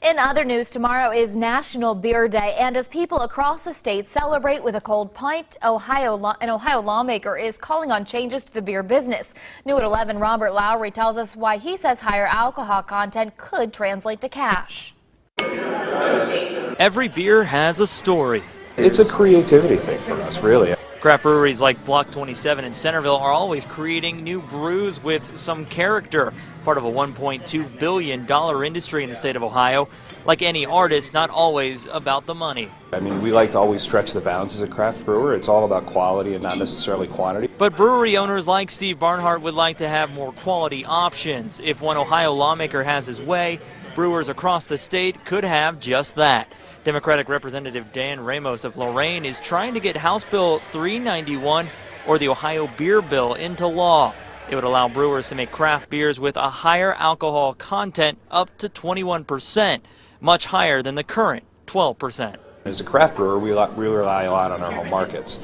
In other news, tomorrow is National Beer Day, and as people across the state celebrate with a cold pint, an Ohio lawmaker is calling on changes to the beer business. New at 11, Robert Lowry tells us why he says higher alcohol content could translate to cash. Every beer has a story. It's a creativity thing for us, really. Craft breweries like Block 27 in Centerville are always creating new brews with some character, part of a $1.2 billion industry in the state of Ohio. Like any artist, not always about the money. I mean, we like to always stretch the bounds as a craft brewer. It's all about quality and not necessarily quantity. But brewery owners like Steve Barnhart would like to have more quality options. If one Ohio lawmaker has his way, brewers across the state could have just that. Democratic Representative Dan Ramos of Lorain is trying to get House Bill 391, or the Ohio Beer Bill, into law. It would allow brewers to make craft beers with a higher alcohol content up to 21%, much higher than the current 12%. As a craft brewer, we rely a lot on our home markets.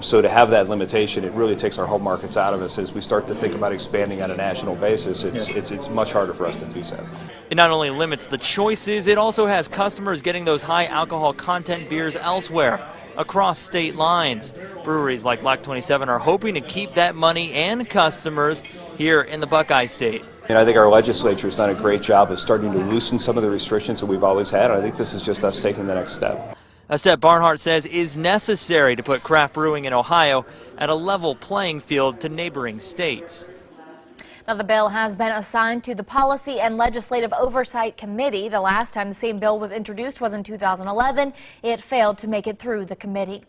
So to have that limitation, it really takes our home markets out of us. As we start to think about expanding on a national basis, it's much harder for us to do so. It not only limits the choices, it also has customers getting those high alcohol content beers elsewhere, across state lines. Breweries like Block 27 are hoping to keep that money and customers here in the Buckeye State. And I think our legislature has done a great job of starting to loosen some of the restrictions that we've always had. I think this is just us taking the next step. A step Barnhart says is necessary to put craft brewing in Ohio at a level playing field to neighboring states. Now, the bill has been assigned to the Policy and Legislative Oversight Committee. The last time the same bill was introduced was in 2011. It failed to make it through the committee.